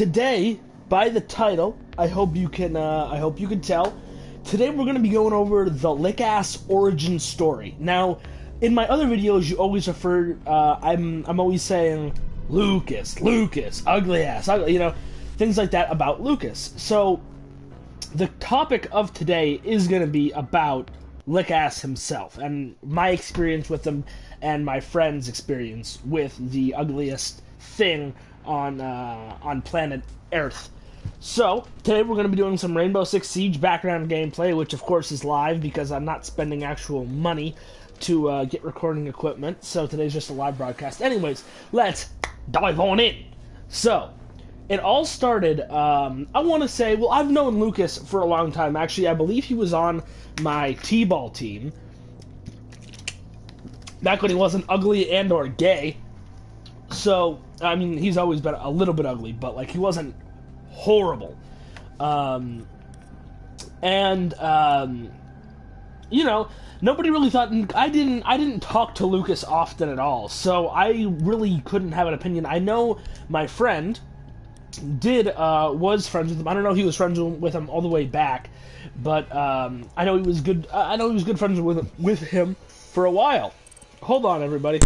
today, by the title, I hope you can tell. Today we're going to be going over the Lickass origin story. Now, in my other videos, you always refer. I'm always saying Lucas, ugly ass, ugly, things like that about Lucas. So, the topic of today is going to be about Lickass himself and my experience with him and my friend's experience with the ugliest thing on planet Earth. So, today we're going to be doing some Rainbow Six Siege background gameplay, which of course is live because I'm not spending actual money to get recording equipment, so today's just a live broadcast. Anyways, let's dive on in. So, it all started, I want to say, well, I've known Lucas for a long time. Actually, I believe he was on my T-ball team back when he wasn't ugly and or gay. So, I mean, he's always been a little bit ugly, but, like, he wasn't horrible. Nobody really thought. I didn't talk to Lucas often at all, so I really couldn't have an opinion. I know my friend was friends with him. I don't know if he was friends with him all the way back, but I know he was good. I know he was good friends with him for a while. Hold on, everybody.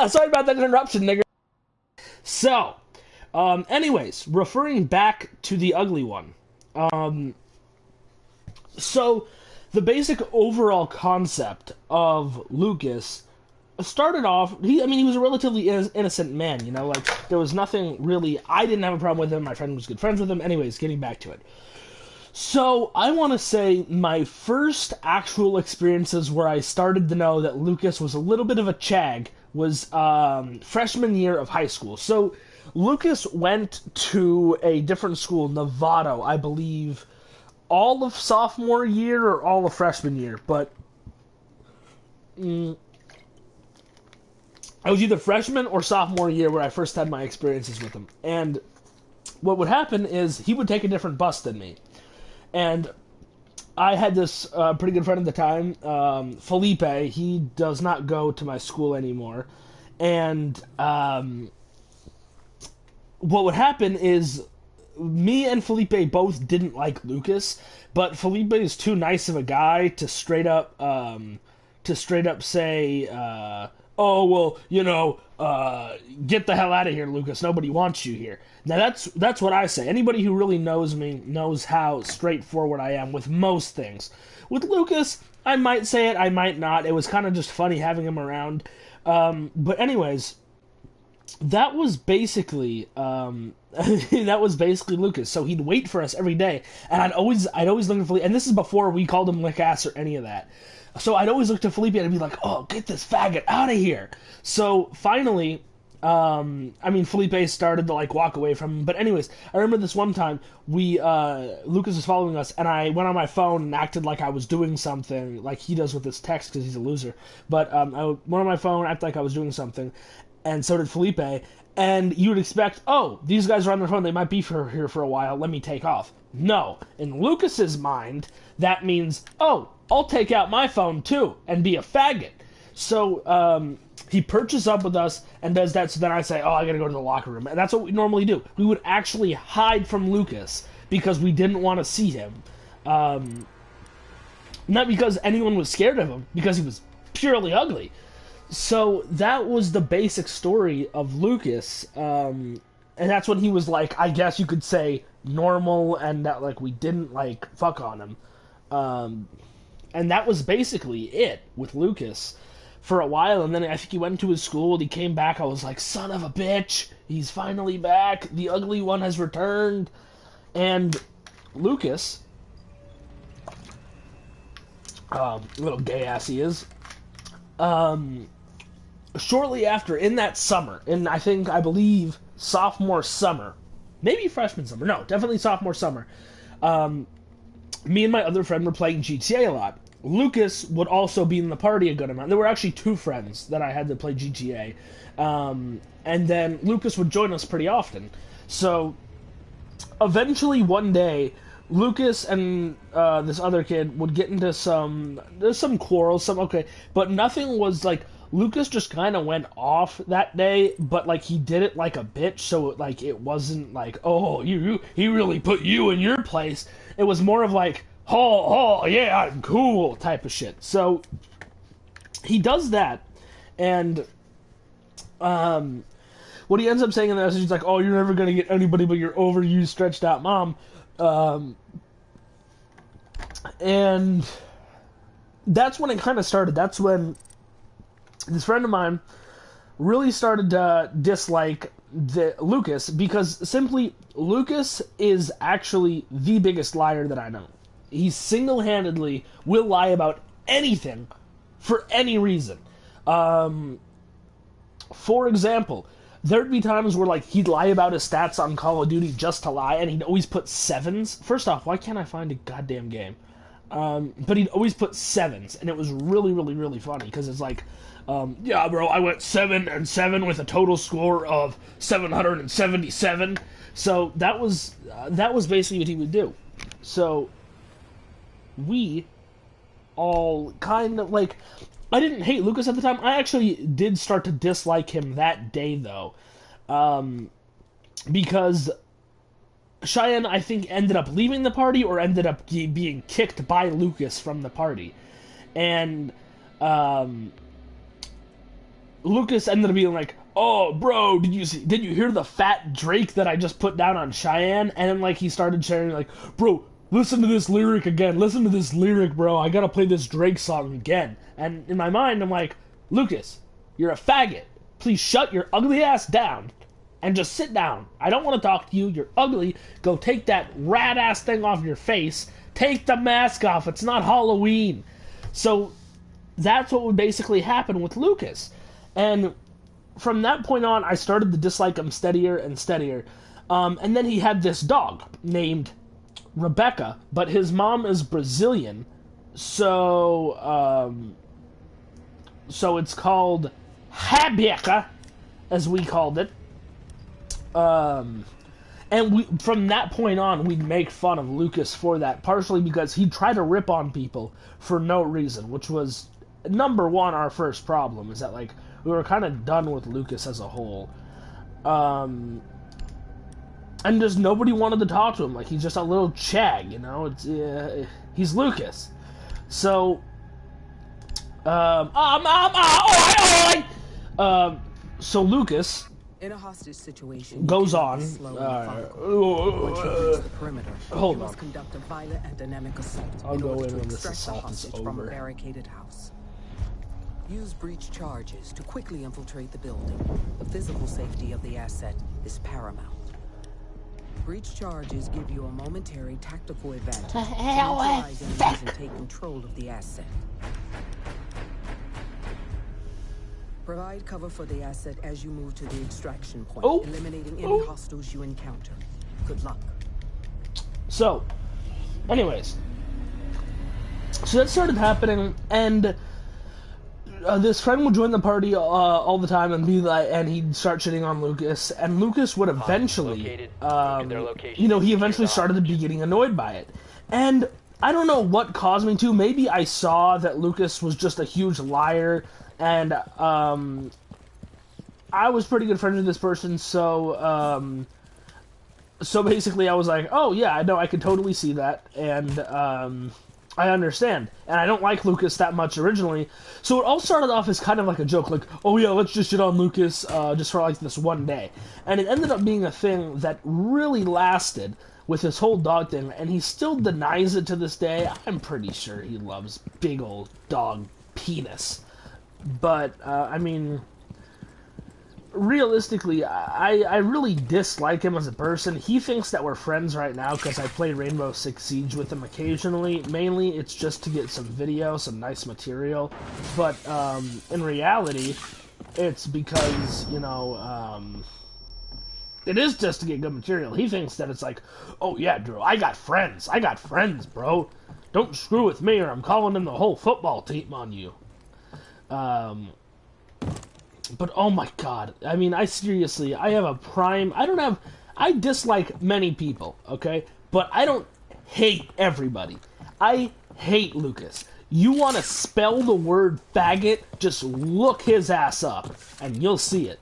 Sorry about that interruption, nigger. So, anyways, referring back to the ugly one. So, the basic overall concept of Lucas started off. He was a relatively innocent man. Like there was nothing really. I didn't have a problem with him. My friend was good friends with him. Anyways, getting back to it. So, I want to say my first actual experiences where I started to know that Lucas was a little bit of a chag was freshman year of high school. So, Lucas went to a different school, Novato, I believe, all of sophomore year or all of freshman year. But I was either freshman or sophomore year where I first had my experiences with him. And what would happen is he would take a different bus than me. And I had this pretty good friend at the time, Felipe. He does not go to my school anymore. And what would happen is me and Felipe both didn't like Lucas, but Felipe is too nice of a guy to straight up say, "Oh well, get the hell out of here, Lucas. Nobody wants you here." Now that's what I say. Anybody who really knows me knows how straightforward I am with most things. With Lucas, I might say it, I might not. It was kind of just funny having him around. But anyways, that was basically Lucas. So he'd wait for us every day, and I'd always look for, and this is before we called him Lickass or any of that. So I'd always look to Felipe and I'd be like, "Oh, get this faggot out of here!" So finally, Felipe started to walk away from him. But anyways, I remember this one time Lucas was following us, and I went on my phone and acted like I was doing something, like he does with his text because he's a loser. But I went on my phone, acted like I was doing something, and so did Felipe. And you would expect, oh, these guys are on their phone, they might be here for a while, let me take off. No, in Lucas's mind, that means, oh, I'll take out my phone too and be a faggot. So he perches up with us and does that. So then I say, oh, I gotta go to the locker room. And that's what we normally do. We would actually hide from Lucas because we didn't want to see him. Not because anyone was scared of him, because he was purely ugly. So that was the basic story of Lucas. And that's when he was like, I guess you could say, normal and that like we didn't like fuck on him. And that was basically it with Lucas for a while. And then I think he went to his school and he came back. I was like, son of a bitch, he's finally back. The ugly one has returned. And Lucas, little gay ass he is, shortly after, in that summer, I believe sophomore summer, maybe freshman summer, no, definitely sophomore summer, me and my other friend were playing GTA a lot. Lucas would also be in the party a good amount. There were actually two friends that I had to play GTA. And then Lucas would join us pretty often. So, eventually one day, Lucas and this other kid would get into there's some quarrels, but nothing was like, Lucas just kind of went off that day, but like he did it like a bitch, so like it wasn't like, oh, he really put you in your place. It was more of like, oh yeah, I'm cool type of shit. So he does that, and what he ends up saying in the message is like, oh, you're never gonna get anybody but your overused, stretched out mom. And that's when it kind of started. That's when this friend of mine really started to dislike Lucas, because simply Lucas is actually the biggest liar that I know. He single-handedly will lie about anything for any reason. For example, there'd be times where like he'd lie about his stats on Call of Duty just to lie, and he'd always put 7s. First off, why can't I find a goddamn game? But he'd always put 7s, and it was really, really, really funny, because it's like, yeah, bro, I went 7-7 with a total score of 777. So that was basically what he would do. So we all kind of like, I didn't hate Lucas at the time. I actually did start to dislike him that day, though, because Cheyenne, I think, ended up leaving the party or ended up being kicked by Lucas from the party. And Lucas ended up being like, oh, bro, did you hear the fat Drake that I just put down on Cheyenne? And then, like, he started sharing, like, bro, listen to this lyric again. Listen to this lyric, bro. I gotta play this Drake song again. And in my mind, I'm like, Lucas, you're a faggot. Please shut your ugly ass down and just sit down. I don't want to talk to you. You're ugly. Go take that rat-ass thing off your face. Take the mask off. It's not Halloween. So that's what would basically happen with Lucas. And from that point on, I started to dislike him steadier and steadier. And then he had this dog named Rebecca, but his mom is Brazilian. So it's called Rebecca, as we called it. And from that point on, we'd make fun of Lucas for that, partially because he'd try to rip on people for no reason, which was, number one, our first problem, is that, like, we were kind of done with Lucas as a whole. And just nobody wanted to talk to him. Like, he's just a little chag, you know? He's Lucas. So, so Lucas in a hostage situation goes on. Hold on. Conduct a violent and dynamic assault. I'll go in when this assault is over. From a barricaded house. Use breach charges to quickly infiltrate the building. The physical safety of the asset is paramount. Breach charges give you a momentary tactical advantage to neutralize enemies and take control of the asset. Provide cover for the asset as you move to the extraction point, eliminating any hostiles you encounter. Good luck. So, anyways, so that started happening, and this friend would join the party all the time and be like, and he'd start shitting on Lucas, and Lucas would eventually, he eventually started to be getting annoyed by it. And I don't know what caused me to. Maybe I saw that Lucas was just a huge liar, and I was pretty good friends with this person, so basically I was like, oh yeah, I know, I could totally see that, and I understand. And I don't like Lucas that much originally. So it all started off as kind of like a joke, like, oh yeah, let's just shit on Lucas just for like this one day. And it ended up being a thing that really lasted with his whole dog thing, and he still denies it to this day. I'm pretty sure he loves big old dog penis. But, I mean, realistically, I really dislike him as a person. He thinks that we're friends right now because I play Rainbow Six Siege with him occasionally. Mainly, it's just to get some video, some nice material. But, in reality, it's because, you know, it is just to get good material. He thinks that it's like, oh yeah, Drew, I got friends, bro. Don't screw with me or I'm calling in the whole football team on you. But oh my god, I mean, I have a prime, I dislike many people, okay? But I don't hate everybody. I hate Lucas. You want to spell the word faggot, just look his ass up, and you'll see it.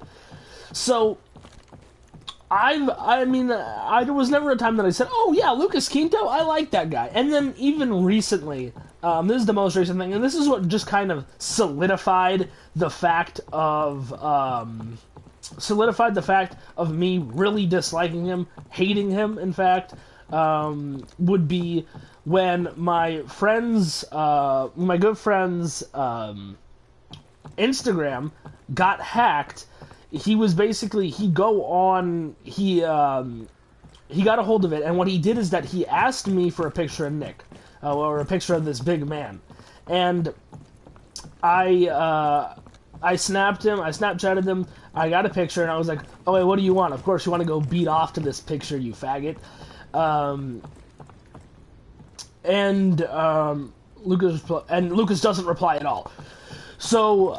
So, there was never a time that I said, oh yeah, Lucas Quinto, I like that guy. And then even recently, this is the most recent thing, and this is what just kind of solidified the fact of me really disliking him, hating him, in fact, would be when my good friend's Instagram got hacked. He got a hold of it, and what he did is that he asked me for a picture of Nick, or a picture of this big man, and I snapped him, I Snapchatted him, I got a picture, and I was like, oh wait, what do you want? Of course you want to go beat off to this picture, you faggot. Lucas doesn't reply at all. So,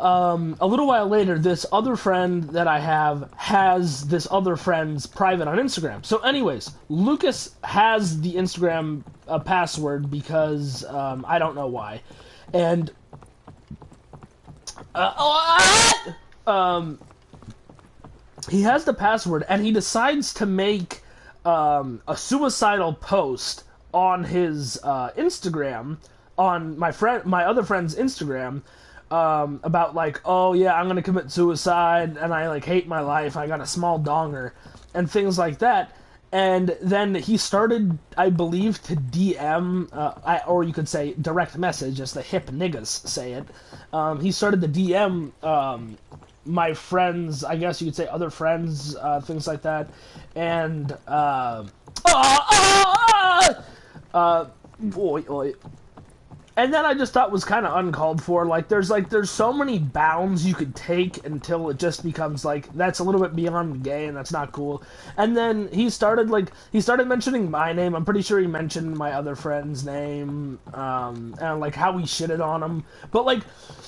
a little while later, this other friend that I have has this other friend's private on Instagram. So anyways, Lucas has the Instagram password because, I don't know why. And, he has the password, and he decides to make, a suicidal post on his, Instagram, on my other friend's Instagram, about like, oh yeah, I'm gonna commit suicide, and I like hate my life, I got a small donger, and things like that. And then he started, I believe, to DM, or you could say direct message, as the hip niggas say it. He started to DM my friends, I guess you could say other friends, things like that, and boy. And then I just thought was kind of uncalled for. There's so many bounds you could take until it just becomes like, that's a little bit beyond gay and that's not cool. And then he started mentioning my name. I'm pretty sure he mentioned my other friend's name, and like how we shitted on him. But like,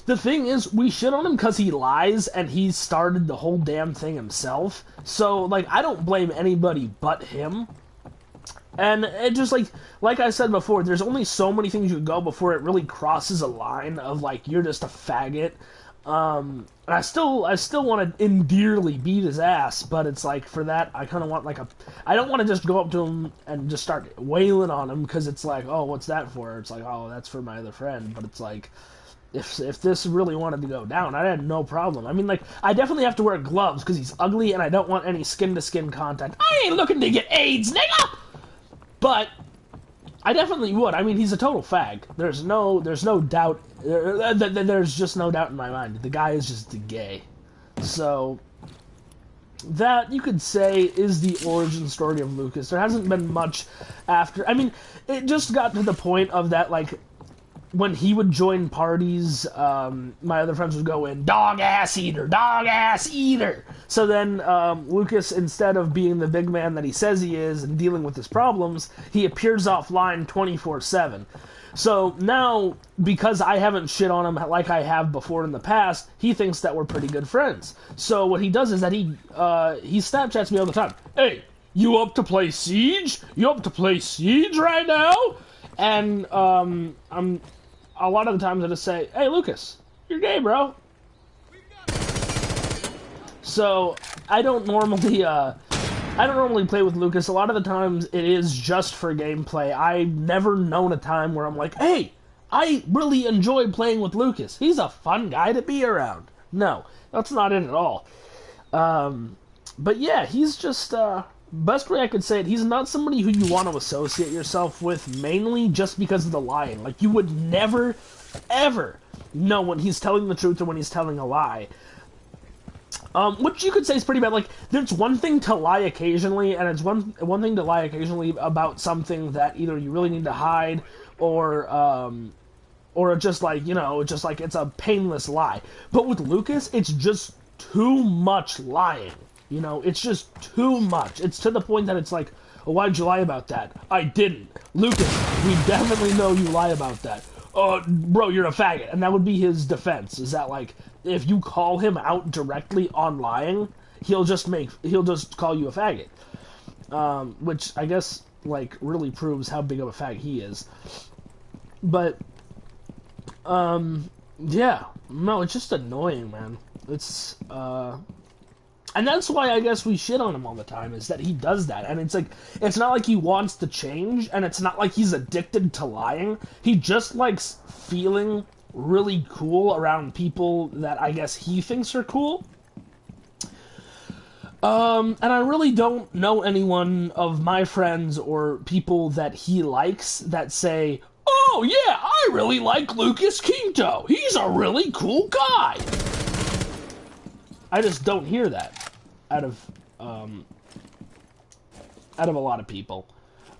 the thing is, we shit on him because he lies and he started the whole damn thing himself. So like, I don't blame anybody but him. And it just, like I said before, there's only so many things you can go before it really crosses a line of, like, you're just a faggot. And I still want to endearly beat his ass, but it's like, for that, I kind of want, I don't want to just go up to him and just start wailing on him, because it's like, oh, what's that for? It's like, oh, that's for my other friend, but it's like, if this really wanted to go down, I had no problem. I mean, like, I definitely have to wear gloves, because he's ugly, and I don't want any skin-to-skin contact. I ain't looking to get AIDS, nigga! But I definitely would. I mean, he's a total fag. There's no doubt. There's just no doubt in my mind. The guy is just gay. So that, you could say, is the origin story of Lucas. There hasn't been much after. I mean, it just got to the point of that, like, when he would join parties, my other friends would go in, dog ass eater, dog ass eater. So then Lucas, instead of being the big man that he says he is and dealing with his problems, he appears offline 24/7. So now, because I haven't shit on him like I have before in the past, he thinks that we're pretty good friends. So what he does is that he Snapchats me all the time. Hey, you up to play Siege? You up to play Siege right now? And a lot of the times I just say, hey, Lucas, you're gay, bro. So, I don't normally play with Lucas. A lot of the times it is just for gameplay. I've never known a time where I'm like, hey, I really enjoy playing with Lucas. He's a fun guy to be around. No, that's not it at all. But yeah, he's just, best way I could say it, he's not somebody who you want to associate yourself with, mainly just because of the lying. Like, you would never, ever know when he's telling the truth or when he's telling a lie. Which you could say is pretty bad. Like, there's one thing to lie occasionally, and it's one thing to lie occasionally about something that either you really need to hide, or just like, you know, just like it's a painless lie. But with Lucas, it's just too much lying. You know, it's just too much. It's to the point that it's like, oh, why'd you lie about that? I didn't. Lucas, we definitely know you lie about that. Bro, you're a faggot. And that would be his defense, is that, like, if you call him out directly on lying, he'll just call you a faggot. Which I guess, like, really proves how big of a fag he is. But, yeah. No, it's just annoying, man. It's, and that's why I guess we shit on him all the time, is that he does that. And it's like, it's not like he wants to change, and it's not like he's addicted to lying. He just likes feeling really cool around people that I guess he thinks are cool. And I really don't know anyone of my friends or people that he likes that say, oh yeah, I really like Lucas Quinto. He's a really cool guy. I just don't hear that out of a lot of people.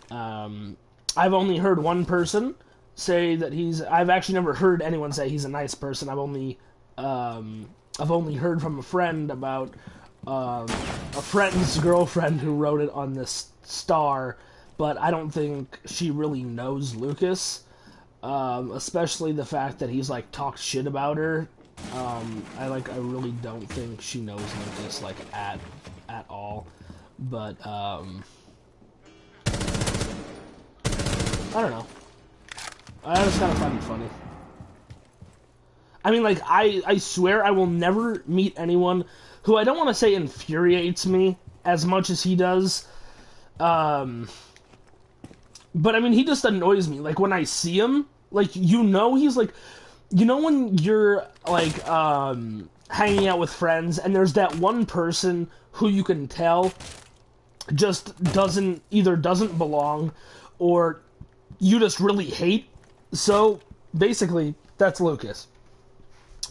I've only heard one person say that I've actually never heard anyone say he's a nice person. I've only heard from a friend about a friend's girlfriend who wrote it on this star, but I don't think she really knows Lucas. Especially the fact that he's like talked shit about her. I really don't think she knows Lucas, like, at all. But, I don't know. I just kind of find it funny. I mean, like, I swear I will never meet anyone who I don't want to say infuriates me as much as he does. But, I mean, he just annoys me. Like, when I see him, like, you know he's, like... You know when you're, like, hanging out with friends, and there's that one person who you can tell just either doesn't belong, or you just really hate? So, basically, that's Lucas.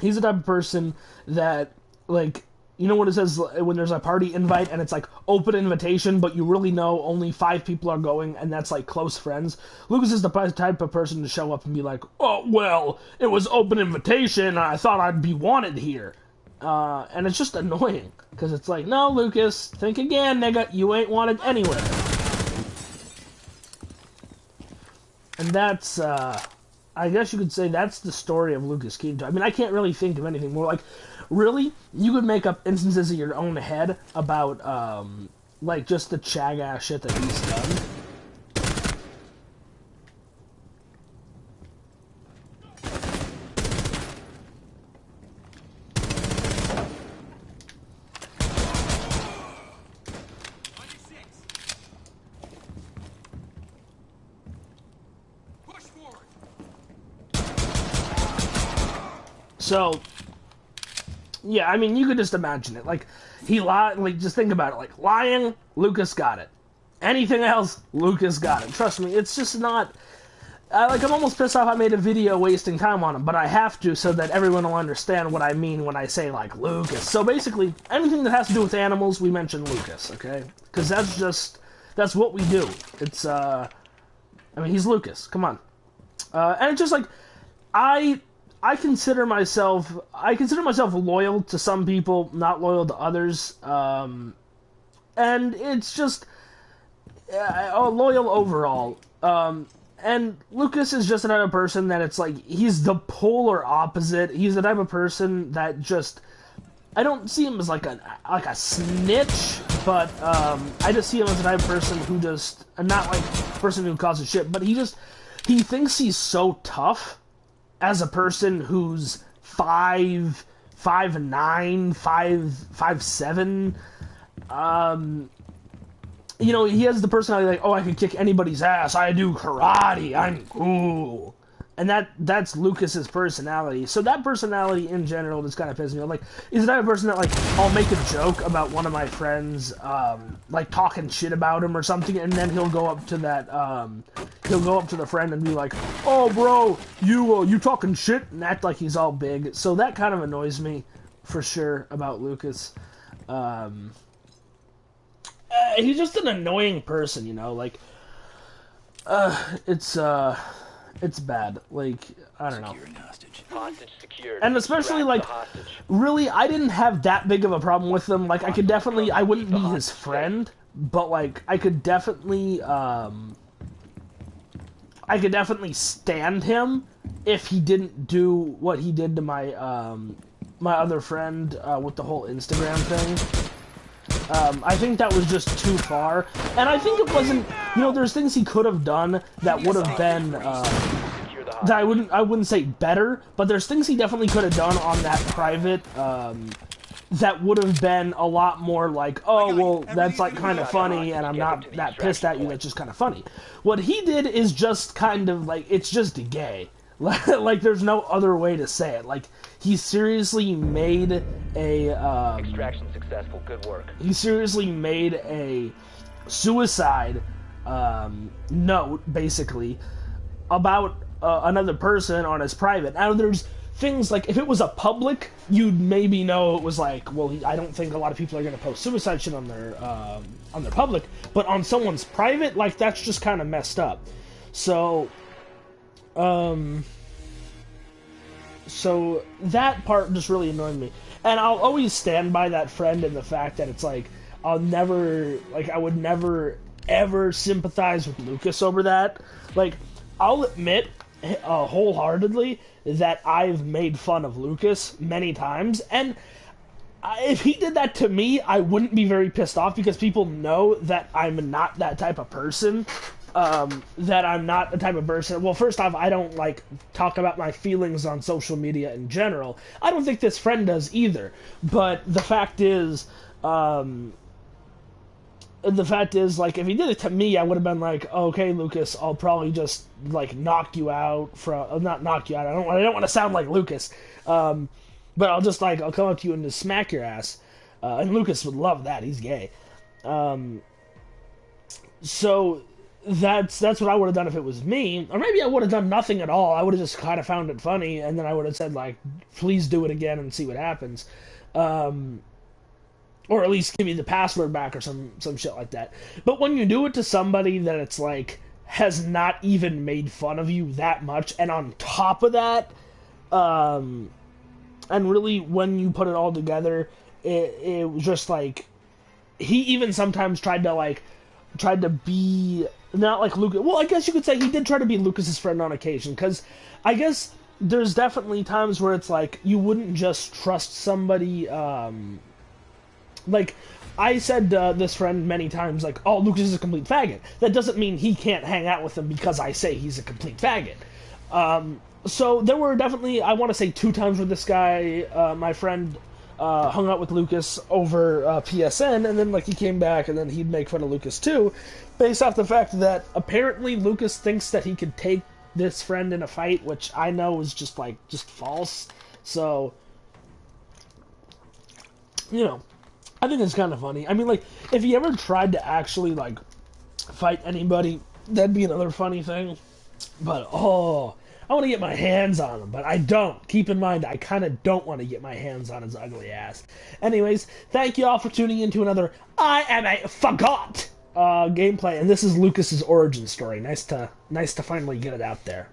He's the type of person that, like, you know what it says when there's a party invite and it's like open invitation, but you really know only 5 people are going, and that's like close friends? Lucas is the type of person to show up and be like, oh, well, it was open invitation and I thought I'd be wanted here. And it's just annoying, because it's like, no, Lucas, think again, nigga, you ain't wanted anywhere. And that's, I guess you could say that's the story of Lucas Quinto. I mean, I can't really think of anything more. Like, really, you could make up instances in your own head about, like, just the chag-ass shit that he's done. So, yeah, I mean, you could just imagine it. Like, just think about it. Like, lying, Lucas got it. Anything else, Lucas got it. Trust me, it's just not... I'm almost pissed off I made a video wasting time on him, but I have to so that everyone will understand what I mean when I say, like, Lucas. So basically, anything that has to do with animals, we mention Lucas, okay? Because that's what we do. It's, I mean, he's Lucas. Come on. And it's just like, I consider myself loyal to some people, not loyal to others, and it's just loyal overall. And Lucas is just another person that it's like, he's the polar opposite. He's the type of person that just, I don't see him as like a snitch, but I just see him as the type of person who just, not like a person who causes shit, but he thinks he's so tough as a person who's 5'9", 5'7". You know, he has the personality like, oh, I can kick anybody's ass. I do karate. I'm cool. And that's Lucas's personality. So that personality in general just kind of pisses me off. Like, he's the type of person that, like, I'll make a joke about one of my friends, like, talking shit about him or something, and then he'll go up to that, he'll go up to the friend and be like, "Oh, bro, you talking shit?" and act like he's all big. So that kind of annoys me, for sure, about Lucas. He's just an annoying person, you know, like, it's bad. Like, I don't know. Hostage secured. And especially, like, really, I didn't have that big of a problem with him. Like, I wouldn't be his friend, but, like, I could definitely stand him if he didn't do what he did to my, my other friend, with the whole Instagram thing. I think that was just too far, and I think it wasn't, you know, there's things he could have done that would have been, that I wouldn't say better, but there's things he definitely could have done on that private, that would have been a lot more like, oh, well, that's, like, kind of funny, and I'm not that pissed at you, that's just kind of funny. What he did is just kind of, like, it's just gay. Like, there's no other way to say it. Like, he seriously made a, extraction successful, good work. He seriously made a suicide, note, basically, about, another person on his private. Now, there's things, like, if it was a public, you'd maybe know it was like, well, I don't think a lot of people are gonna post suicide shit on their public, but on someone's private, like, that's just kind of messed up. So, so that part just really annoyed me. And I'll always stand by that friend and the fact that it's like, I would never, ever sympathize with Lucas over that. Like, I'll admit, wholeheartedly, that I've made fun of Lucas many times, and if he did that to me, I wouldn't be very pissed off, because people know that I'm not that type of person. That I'm not the type of person. Well, first off, I don't, like, talk about my feelings on social media in general. I don't think this friend does either. But the fact is, like, if he did it to me, I would have been like, okay, Lucas, I'll probably just, like, knock you out from, not knock you out, I don't want to sound like Lucas, but I'll just, like, I'll come up to you and just smack your ass, and Lucas would love that, he's gay. So that's what I would have done if it was me, or maybe I would have done nothing at all. I would have just kind of found it funny, and then I would have said, like, please do it again and see what happens, or at least give me the password back or some shit like that. But when you do it to somebody that it's like has not even made fun of you that much, and on top of that, and really when you put it all together, it was just like, he even sometimes tried to be not like Lucas. Well, I guess you could say he did try to be Lucas's friend on occasion, because I guess there's definitely times where it's like you wouldn't just trust somebody. Like, I said to this friend many times, like, oh, Lucas is a complete faggot. That doesn't mean he can't hang out with him because I say he's a complete faggot. So there were definitely, I want to say 2 times where this guy, my friend, hung out with Lucas over PSN, and then, like, he came back, and then he'd make fun of Lucas too, based off the fact that apparently Lucas thinks that he could take this friend in a fight, which I know is just false. So, you know, I think it's kind of funny. I mean, like, if he ever tried to actually, like, fight anybody, that'd be another funny thing. But, oh, I want to get my hands on him, but I don't. Keep in mind, I kind of don't want to get my hands on his ugly ass. Anyways, thank you all for tuning in to another I Am a Forgot gameplay, and this is Lucas's origin story. Nice to finally get it out there.